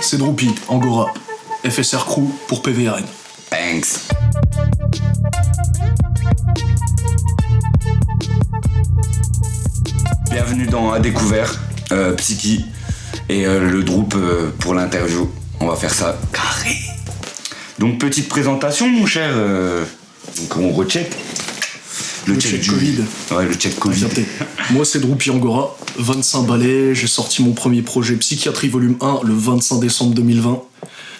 C'est Droopy, Angora, FSR Crew pour PVRN. Thanks. Bienvenue dans À Découvert, Psyki et le Droop pour l'interview. On va faire ça carré. Donc petite présentation mon cher. Donc on recheck. Le check Covid. Ouais, le check Covid. Moi c'est Droopy Angora, 25 balais, j'ai sorti mon premier projet Psychiatrie volume 1 le 25 décembre 2020.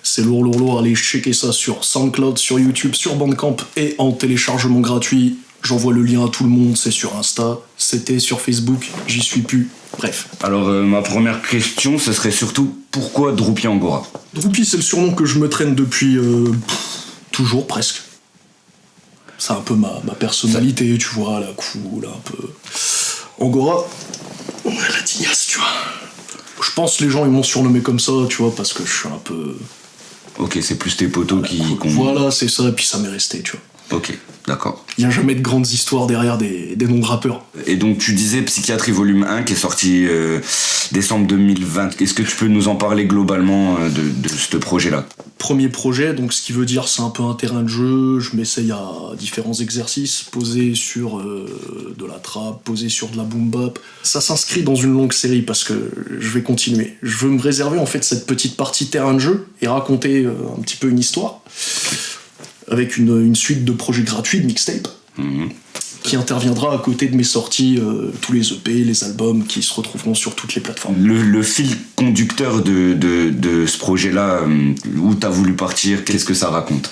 C'est lourd, allez checker ça sur SoundCloud, sur YouTube, sur Bandcamp et en téléchargement gratuit. J'envoie le lien à tout le monde, c'est sur Insta, c'était sur Facebook, j'y suis plus, bref. Alors ma première question, ce serait surtout pourquoi Droopy Angora ? Droopy c'est le surnom que je me traîne depuis toujours presque. C'est un peu ma personnalité, tu vois, la cool, un peu... Angora, on a la tignasse, tu vois. Je pense que les gens ils m'ont surnommé comme ça, tu vois, parce que je suis un peu... Ok, c'est plus tes potos qui... Voilà, c'est ça, et puis ça m'est resté, tu vois. Ok, d'accord. Il n'y a jamais de grandes histoires derrière des noms de rappeurs. Et donc tu disais Psychiatrie volume 1 qui est sorti décembre 2020. Est-ce que tu peux nous en parler globalement de ce projet-là ? Premier projet, donc ce qui veut dire c'est un peu un terrain de jeu, je m'essaye à différents exercices, poser sur de la trap, poser sur de la boom bap. Ça s'inscrit dans une longue série parce que je vais continuer. Je veux me réserver en fait cette petite partie terrain de jeu et raconter un petit peu une histoire avec une suite de projets gratuits, de mixtape, qui interviendra à côté de mes sorties, tous les EP, les albums qui se retrouveront sur toutes les plateformes. Le fil conducteur de ce projet-là, où t'as voulu partir, qu'est-ce que ça raconte ?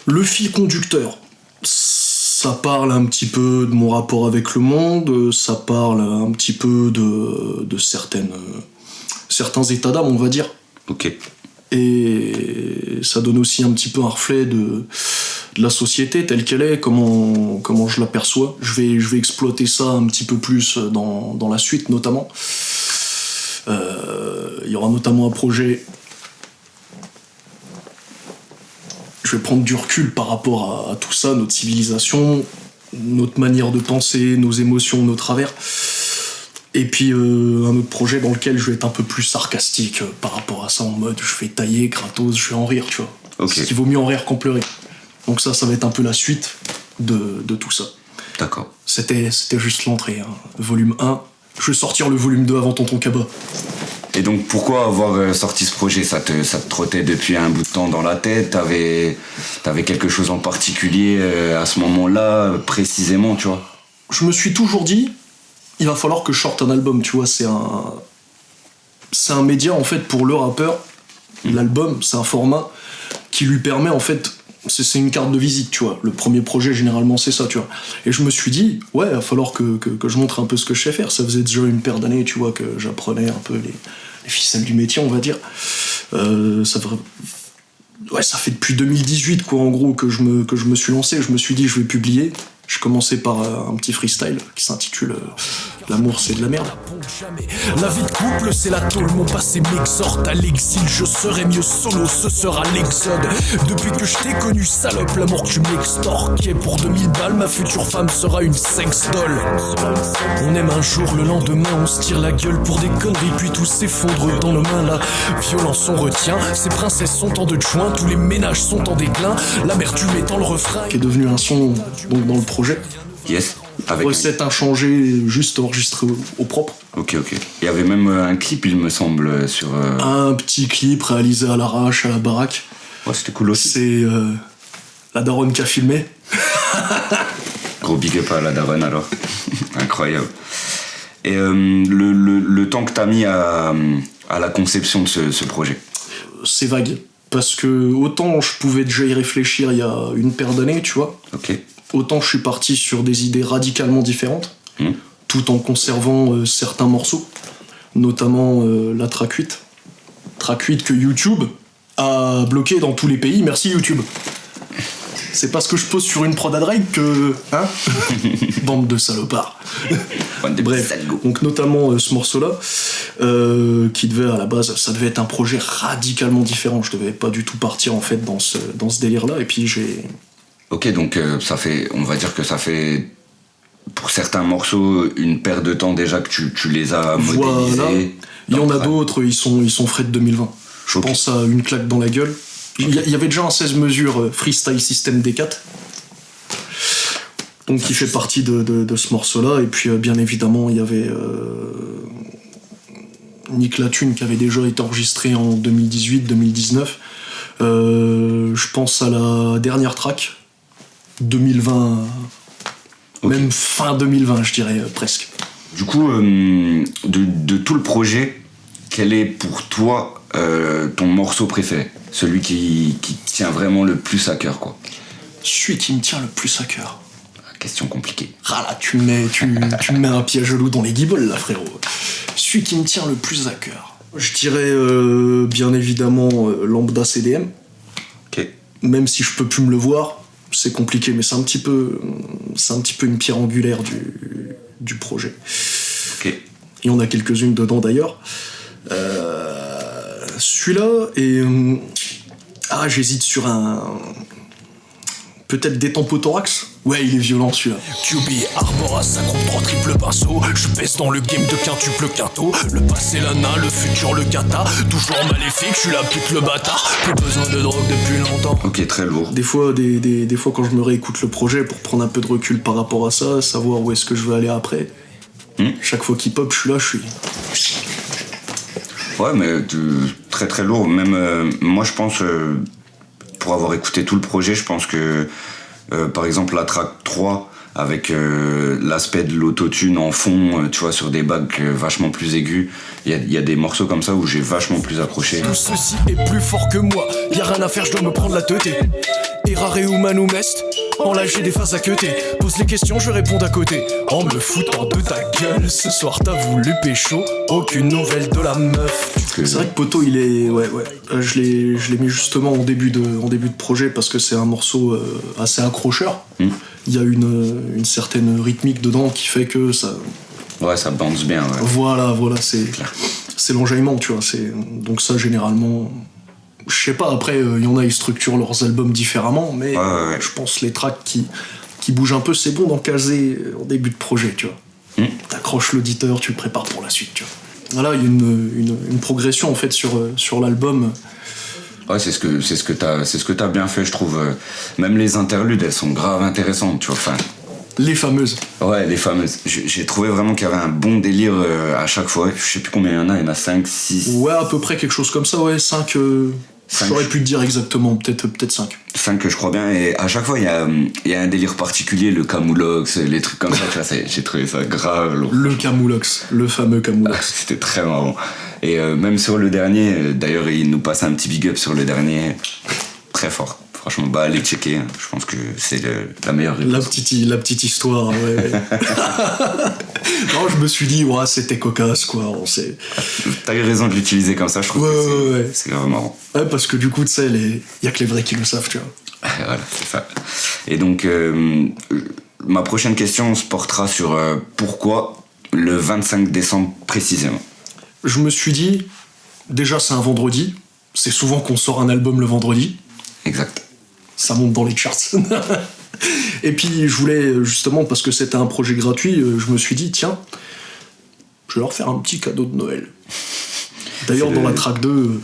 Le fil conducteur, ça parle un petit peu de mon rapport avec le monde, ça parle un petit peu de certains états d'âme, on va dire. Ok. Et ça donne aussi un petit peu un reflet de la société telle qu'elle est, comment je l'aperçois. Je vais exploiter ça un petit peu plus dans la suite, notamment. Il y aura notamment un projet... Je vais prendre du recul par rapport à tout ça, notre civilisation, notre manière de penser, nos émotions, nos travers. Et puis un autre projet dans lequel je vais être un peu plus sarcastique par rapport à ça, en mode je vais tailler, gratos, je vais en rire, tu vois. Okay. Ce qui vaut mieux en rire qu'en pleurer. Donc ça va être un peu la suite de tout ça. D'accord. C'était juste l'entrée, hein. Volume 1. Je vais sortir le volume 2 avant Tonton Kaba. Et donc pourquoi avoir sorti ce projet ? Ça te trottait depuis un bout de temps dans la tête ? T'avais quelque chose en particulier à ce moment-là, précisément, tu vois ? Je me suis toujours dit... il va falloir que je sorte un album, tu vois, c'est un média, en fait, pour le rappeur. L'album, c'est un format qui lui permet, en fait, c'est une carte de visite, tu vois. Le premier projet, généralement, c'est ça, tu vois. Et je me suis dit, ouais, il va falloir que je montre un peu ce que je sais faire. Ça faisait déjà une paire d'années, tu vois, que j'apprenais un peu les ficelles du métier, on va dire. Ça fait depuis 2018, quoi, en gros, que je me suis lancé. Je me suis dit, je vais publier. Je commençais par un petit freestyle qui s'intitule L'amour c'est de la merde. La vie de couple c'est la tôle, mon passé m'exhorte à l'exil. Je serai mieux solo, ce sera l'exode. Depuis que je t'ai connu salope, l'amour que tu m'extorques. Et pour 2000 balles, ma future femme sera une sex doll. On aime un jour, le lendemain on se tire la gueule pour des conneries. Puis tout s'effondre dans nos mains, la violence on retient. Ces princesses sont en deux de joint, tous les ménages sont en déclin. L'amertume est dans le refrain. Qui est devenu un son donc, dans le projet. Yes. Avec recette inchangée, juste enregistrée au propre. Ok. Il y avait même un clip, il me semble, sur... Un petit clip réalisé à l'arrache, à la baraque. Ouais, c'était cool aussi. C'est la daronne qui a filmé. Gros big up à la daronne, alors. Incroyable. Et le temps que t'as mis à la conception de ce projet ? C'est vague. Parce que autant je pouvais déjà y réfléchir il y a une paire d'années, tu vois. Ok. Autant je suis parti sur des idées radicalement différentes, tout en conservant certains morceaux, notamment la track 8. Track 8 que YouTube a bloqué dans tous les pays, merci YouTube. C'est parce que je pose sur une prod à Drake que... Hein. Bande de salopards. Bref, donc notamment ce morceau-là, qui devait à la base, ça devait être un projet radicalement différent. Je devais pas du tout partir en fait dans ce délire-là, et puis j'ai... Ok, donc on va dire que ça fait pour certains morceaux une paire de temps déjà que tu les as modélisés. Voilà. Il y en a d'autres, ils sont frais de 2020. Je pense à Une claque dans la gueule. Il y avait déjà un 16 mesures Freestyle System D4. Donc qui fait partie de ce morceau-là. Et puis bien évidemment, il y avait Nick Latune qui avait déjà été enregistré en 2018-2019. Je pense à la dernière track, 2020, même fin 2020, je dirais presque. Du coup, de tout le projet, quel est pour toi ton morceau préféré? Celui qui tient vraiment le plus à cœur, quoi. Celui qui me tient le plus à cœur. Question compliquée. Ah là, tu me mets un pied à genoux dans les guibolles, là, frérot. Celui qui me tient le plus à cœur. Je dirais bien évidemment Lambda CDM. Ok. Même si je peux plus me le voir, c'est compliqué, mais c'est un petit peu une pierre angulaire du projet. Ok. Il y en a quelques-unes dedans d'ailleurs. Celui-là, et j'hésite sur un... Peut-être Détempothorax. Ouais, il est violent celui-là. QB, Arboras, ça compte 3 triple pinceau. Je pèse dans le game de quintuple quinto. Le passé l'ana, le futur le kata. Toujours maléfique, je suis la pute le bâtard. Plus besoin de drogue depuis longtemps. Ok, très lourd. Des fois, quand je me réécoute le projet pour prendre un peu de recul par rapport à ça, savoir où est-ce que je veux aller après. Chaque fois qu'il pop, je suis là, je suis... Ouais, mais très très lourd. Même moi, je pense, pour avoir écouté tout le projet, je pense que, par exemple, la track 3, avec l'aspect de l'autotune en fond, tu vois, sur des bagues vachement plus aigus, il y a des morceaux comme ça où j'ai vachement plus accroché. Tout ceci est plus fort que moi. Y'a rien à faire, je dois me prendre la teutée. Errare humanum est. En live j'ai des phases à queuter. Pose les questions, je réponds d'à côté. En me foutant de ta gueule, ce soir t'as voulu pécho. Aucune nouvelle de la meuf. C'est vrai que Poto, il est... Ouais. Je l'ai mis justement en début de projet parce que c'est un morceau assez accrocheur. Il y a une certaine rythmique dedans qui fait que ça... Ouais, ça bounce bien, ouais. Voilà, c'est l'enjaillement, tu vois. Donc ça, généralement... Je sais pas, après, il y en a, ils structurent leurs albums différemment, mais ouais. je pense les tracks qui bougent un peu, c'est bon d'en caser en début de projet, tu vois. T'accroches l'auditeur, tu le prépares pour la suite, tu vois. Voilà, il y a une progression, en fait, sur l'album. Ouais, c'est ce que t'as bien fait, je trouve. Même les interludes, elles sont grave intéressantes, tu vois. Enfin, les fameuses. Ouais, les fameuses. J'ai trouvé vraiment qu'il y avait un bon délire à chaque fois. Je sais plus combien il y en a 5, 6... Ouais, à peu près quelque chose comme ça, ouais, 5... J'aurais pu te dire exactement, peut-être 5. 5 que je crois bien, et à chaque fois il y a un délire particulier, le camoulox, les trucs comme ça, tu vois, j'ai trouvé ça grave lourd. Le camoulox, le fameux camoulox. C'était très marrant. Et même sur le dernier, d'ailleurs il nous passe un petit big up sur le dernier, très fort. Franchement, allez checker, je pense que c'est la meilleure réponse. La petite histoire, ouais. Non, je me suis dit, ouais, c'était cocasse, quoi. T'as eu raison de l'utiliser comme ça, je trouve que c'est grave marrant. Ouais, parce que du coup, tu sais, y a que les vrais qui le savent, tu vois. Voilà, c'est ça. Et donc, ma prochaine question se portera sur pourquoi le 25 décembre précisément. Je me suis dit, déjà, c'est un vendredi. C'est souvent qu'on sort un album le vendredi. Exact. Ça monte dans les charts. Et puis je voulais, justement, parce que c'était un projet gratuit, je me suis dit, tiens, je vais leur faire un petit cadeau de Noël. D'ailleurs, dans la track 2,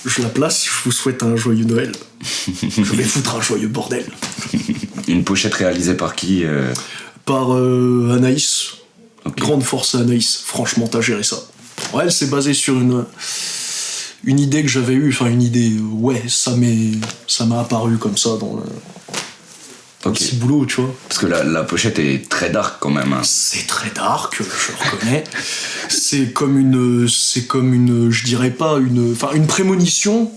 je la place, je vous souhaite un joyeux Noël. Je vais foutre un joyeux bordel. Une pochette réalisée par qui Par Anaïs. Okay. Grande force à Anaïs. Franchement, t'as géré ça. Ouais, elle s'est basée sur une idée que j'avais eue, enfin une idée, ça m'a apparu comme ça dans le petit boulot, tu vois. Parce que la pochette est très dark quand même. Hein. C'est très dark, je reconnais. c'est comme une, je dirais pas une prémonition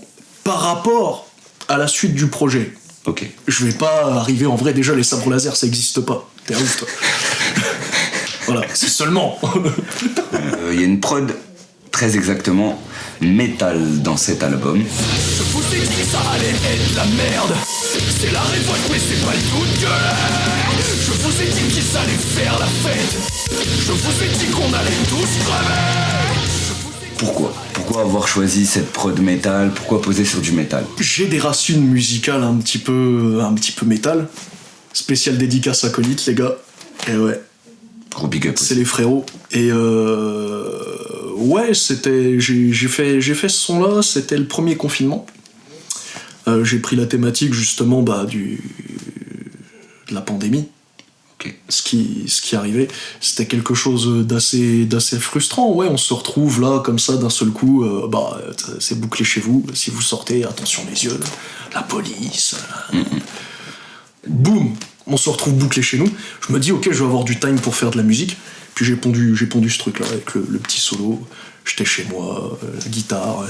par rapport à la suite du projet. Ok. Je vais pas arriver, en vrai, déjà les sabres laser ça existe pas. T'es un ouf, toi. Voilà, c'est seulement. Il y a une prod très exactement métal dans cet album. Je vous ai dit que ça allait être la merde. C'est la révolte mais c'est pas le coup de gueule. Je vous ai dit qu'ils allaient faire la fête. Je vous ai dit qu'on allait tous crever. Pourquoi avoir choisi cette prod métal? Pourquoi poser sur du métal? J'ai des racines musicales un petit peu métal. Spécial dédicace acolyte, les gars. Et ouais. Gros big up. C'est les frérots. Et Ouais, j'ai fait ce son-là, c'était le premier confinement. J'ai pris la thématique justement de la pandémie. Ok. Ce qui arrivait, c'était quelque chose d'assez frustrant. Ouais, on se retrouve là, comme ça, d'un seul coup, c'est bouclé chez vous. Si vous sortez, attention les yeux, la police. Boum, on se retrouve bouclé chez nous. Je me dis, ok, je vais avoir du time pour faire de la musique. Puis j'ai pondu ce truc-là avec le petit solo. J'étais chez moi, guitare.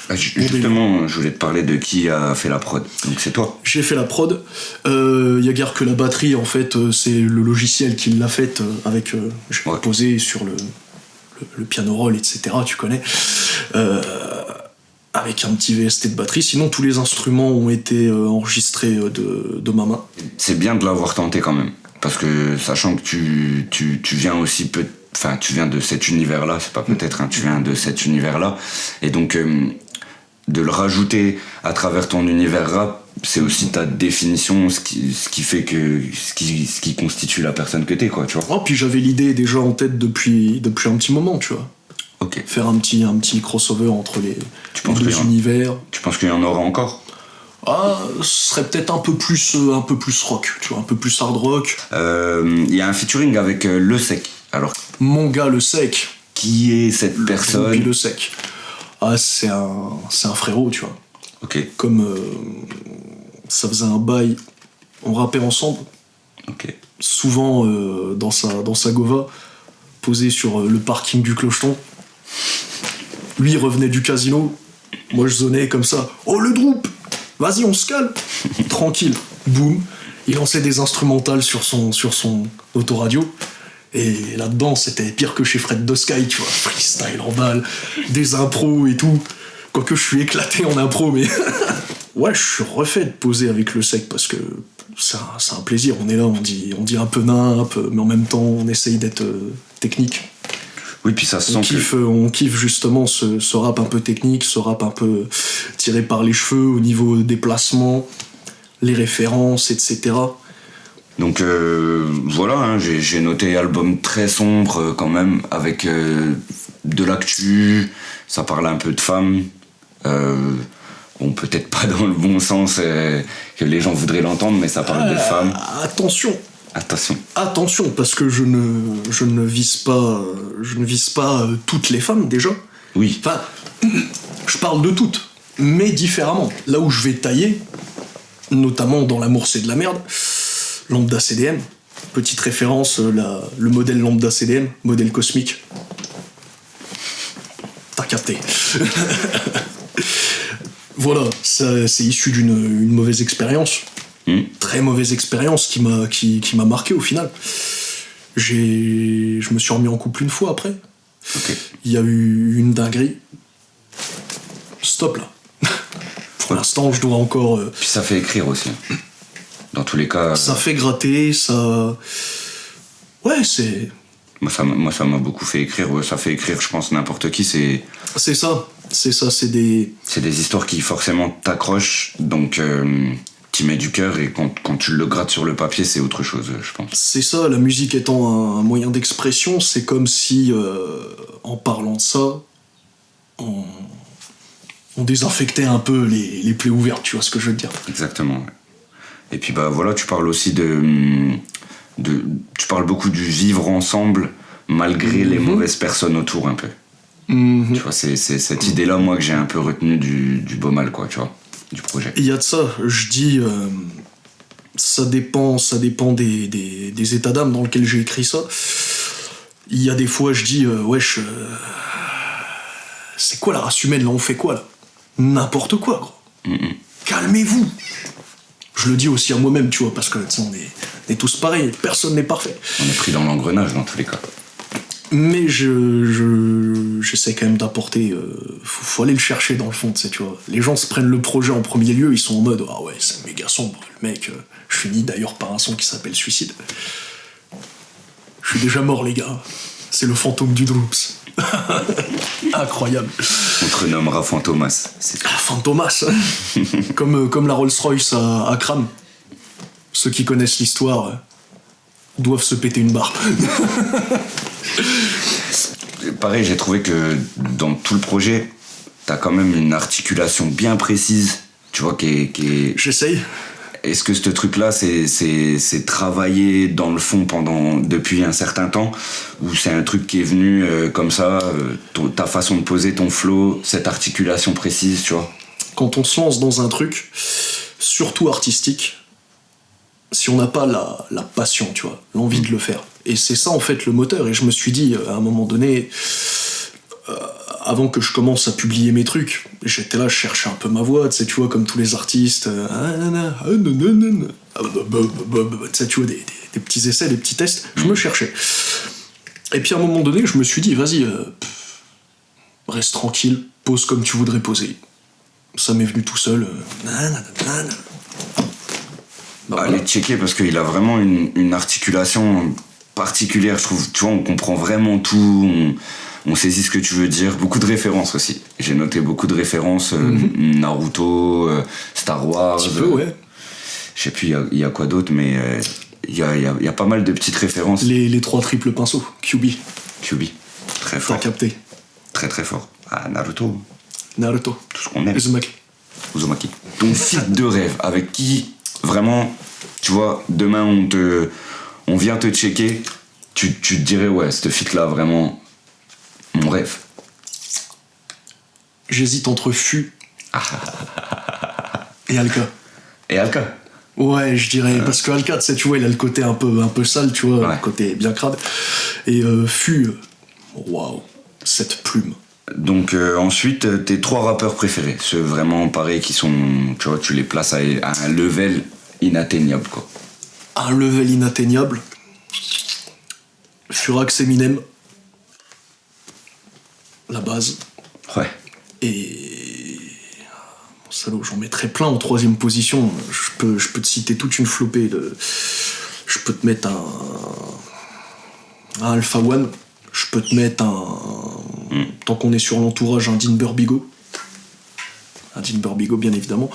Justement, je voulais te parler de qui a fait la prod. Donc c'est toi. J'ai fait la prod. Y a guère que la batterie, en fait, c'est le logiciel qui l'a faite avec. J'ai posé sur le piano roll, etc. Tu connais. Avec un petit VST de batterie. Sinon, tous les instruments ont été enregistrés de ma main. C'est bien de l'avoir tenté quand même. Parce que sachant que tu viens aussi Enfin, tu viens de cet univers-là, c'est pas peut-être, hein, tu viens de cet univers-là. Et donc, de le rajouter à travers ton univers rap, c'est aussi ta définition, ce qui fait que. Ce qui constitue la personne que t'es, quoi, tu vois. Oh, puis j'avais l'idée déjà en tête depuis un petit moment, tu vois. Ok. Faire un petit crossover entre les deux univers. Tu penses qu'il y en aura encore ? Ah, ce serait peut-être un peu plus rock, tu vois, un peu plus hard rock. Il y a un featuring avec Le Sec. Alors, mon gars, Le Sec. Qui est cette personne ? Le Sec. Ah, c'est un frérot, tu vois. Ok. Comme ça faisait un bail, on rappait ensemble. Ok. Souvent dans sa Gova, posé sur le parking du Clocheton. Lui, il revenait du casino. Moi, je zonnais comme ça. Oh, le Droop ! Vas-y, on se calme. Tranquille. Boum. Il lançait des instrumentales sur son autoradio. Et là-dedans, c'était pire que chez Fred de Sky, tu vois. Freestyle en balle, des impros et tout. Quoique je suis éclaté en impro, mais... Ouais, je suis refait de poser avec Le Sec parce que c'est un plaisir. On est là, on dit un peu nain, mais en même temps, on essaye d'être technique. Oui, puis ça se sent on kiffe justement ce rap un peu technique, ce rap un peu tiré par les cheveux au niveau des placements, les références, etc. Donc voilà, hein, j'ai noté album très sombre quand même, avec de l'actu, ça parle un peu de femmes, bon, peut-être pas dans le bon sens que les gens voudraient l'entendre, mais ça parle de femmes. Attention, parce que je ne vise pas toutes les femmes déjà. Oui. Enfin, je parle de toutes, mais différemment. Là où je vais tailler, notamment dans L'amour c'est de la merde, Lambda CDM, petite référence, le modèle Lambda CDM, modèle cosmique. T'as capté. Voilà, ça, c'est issu d'une mauvaise expérience. Très mauvaise expérience qui m'a marqué au final. Je me suis remis en couple une fois après. Okay. Il y a eu une dinguerie. Stop là. Pour l'instant, je dois encore... Puis ça fait écrire aussi. Dans tous les cas... Ça fait gratter, ça... Ouais, c'est... Moi, ça m'a beaucoup fait écrire. Ouais, ça fait écrire, je pense, n'importe qui. C'est ça, c'est des... C'est des histoires qui forcément t'accrochent, donc... tu mets du cœur et quand tu le grattes sur le papier, c'est autre chose, je pense. C'est ça, la musique étant un moyen d'expression, c'est comme si, en parlant de ça, on désinfectait un peu les plaies ouvertes, tu vois ce que je veux dire. Exactement, ouais. Et puis bah voilà, tu parles aussi tu parles beaucoup du vivre ensemble malgré les mauvaises personnes autour, un peu. Tu vois, c'est cette idée-là, moi, que j'ai un peu retenue du beau mal, quoi, tu vois. Du projet. Il y a de ça, je dis, ça dépend des états d'âme dans lesquels j'ai écrit ça. Il y a des fois, je dis, wesh, c'est quoi la race humaine là, on fait quoi là ? N'importe quoi, gros. Calmez-vous. Je le dis aussi à moi-même, tu vois, parce que on est tous pareils, personne n'est parfait. On est pris dans l'engrenage dans tous les cas. Mais j'essaie quand même d'apporter... faut aller le chercher dans le fond, tu vois. Les gens se prennent le projet en premier lieu, ils sont en mode « Ah ouais, c'est méga sombre, le mec. Je finis d'ailleurs par un son qui s'appelle Suicide. Je suis déjà mort, les gars. C'est le fantôme du Droops. » Incroyable. On te renommera Fantomas. Fantomas. Comme la Rolls-Royce à Kram. Ceux qui connaissent l'histoire doivent se péter une barre. Pareil, j'ai trouvé que dans tout le projet, t'as quand même une articulation bien précise, tu vois, qui est... J'essaye. Est-ce que ce truc-là, c'est travaillé dans le fond depuis un certain temps, ou c'est un truc qui est venu comme ça, ta façon de poser ton flow, cette articulation précise, tu vois? Quand on se lance dans un truc, surtout artistique, si on n'a pas la passion, tu vois, l'envie de le faire. Et c'est ça en fait le moteur. Et je me suis dit, à un moment donné, avant que je commence à publier mes trucs, j'étais là, je cherchais un peu ma voix, tu sais, tu vois, comme tous les artistes, tu sais, tu vois, des petits essais, des petits tests, je me cherchais. Et puis à un moment donné, je me suis dit, vas-y, reste tranquille, pose comme tu voudrais poser. Ça m'est venu tout seul. Allez checker, parce qu'il a vraiment une articulation particulière, je trouve. Tu vois, on comprend vraiment tout, on saisit ce que tu veux dire. Beaucoup de références aussi. J'ai noté beaucoup de références. Naruto, Star Wars. Un petit peu, ouais. Je sais plus, il y a quoi d'autre, mais il y a pas mal de petites références. Les 3 triples pinceaux, QB. Très fort. T'as capté. Très très fort. Ah, Naruto. Tout ce qu'on aime. Uzumaki. Ton feat de rêve, avec qui, vraiment, tu vois, demain on vient te checker, tu te dirais, ouais, ce feat-là, vraiment, mon rêve. J'hésite entre Fu et Alka. Et Alka? Ouais, je dirais, parce que Alka, tu sais, tu vois, il a le côté un peu sale, tu vois, ouais. Le côté bien crade. Et Fu, waouh, cette plume. Donc ensuite, tes 3 rappeurs préférés, ceux vraiment pareils qui sont, tu vois, tu les places à un level inatteignable, quoi. Un level inatteignable. Furax, Eminem. La base. Ouais. Et... Bon, salaud, j'en mettrais plein en 3ème position. Je peux te citer toute une flopée de... Je peux te mettre un Alpha One. Je peux te mettre tant qu'on est sur l'entourage, un Dean Burbigo. Un Dean Burbigo, bien évidemment.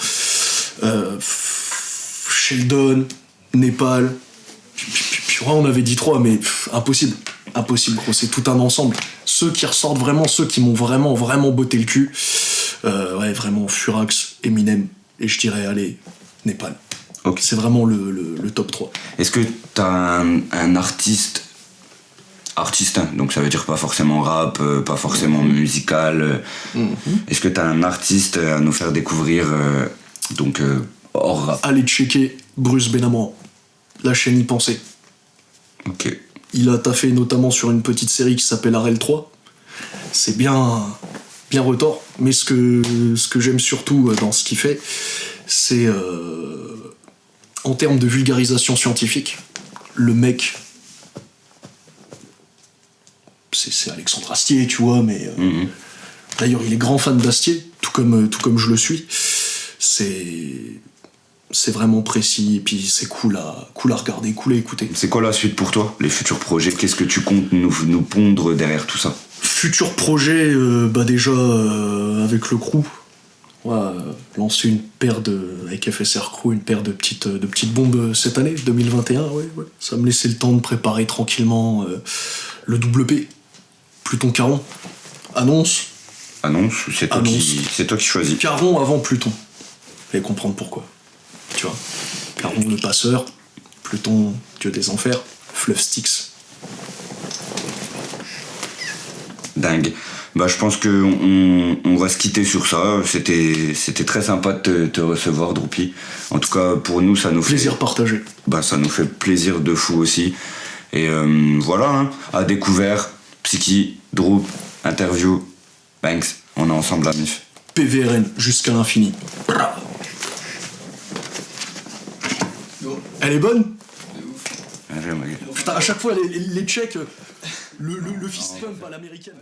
Sheldon, Népal. Puis, on avait dit 3, mais impossible. Impossible, gros. C'est tout un ensemble. Ceux qui ressortent vraiment, ceux qui m'ont vraiment, vraiment botté le cul. Ouais, vraiment, Furax, Eminem. Et je dirais, allez, Népal. Okay. C'est vraiment le top 3. Est-ce que t'as un artiste, hein, donc ça veut dire pas forcément rap, pas forcément musical. Est-ce que t'as un artiste à nous faire découvrir, hors rap? Allez checker Bruce Benamour, la chaîne Y Penser. Ok. Il a taffé notamment sur une petite série qui s'appelle Arel 3. C'est bien retors, mais ce que j'aime surtout dans ce qu'il fait, c'est en termes de vulgarisation scientifique, le mec... C'est Alexandre Astier, tu vois, mais... D'ailleurs, il est grand fan d'Astier, tout comme je le suis. C'est vraiment précis, et puis c'est cool à regarder, cool à écouter. C'est quoi la suite pour toi, les futurs projets? Qu'est-ce que tu comptes nous pondre derrière tout ça? Futurs projets, déjà, avec le crew. Ouais, lancer une paire avec FSR Crew, une paire de petites bombes cette année, 2021, ouais. Ça me laissait le temps de préparer tranquillement le WP. Pluton Caron. Annonce, c'est toi qui choisis. Caron avant Pluton. Vous allez comprendre pourquoi. Tu vois. Caron le passeur, Pluton, dieu des enfers, Fluff Styx. Dingue. Bah, je pense qu'on va se quitter sur ça. C'était très sympa de te recevoir, Droopy. En tout cas, pour nous, ça nous fait... Plaisir partagé. Bah, ça nous fait plaisir de fou aussi. Et voilà, hein, à découvert, Psyki, Droop, interview, Banks, on est ensemble à MIF. PVRN, jusqu'à l'infini. Elle est bonne? Putain, à chaque fois, les checks, le fist pump à l'américaine.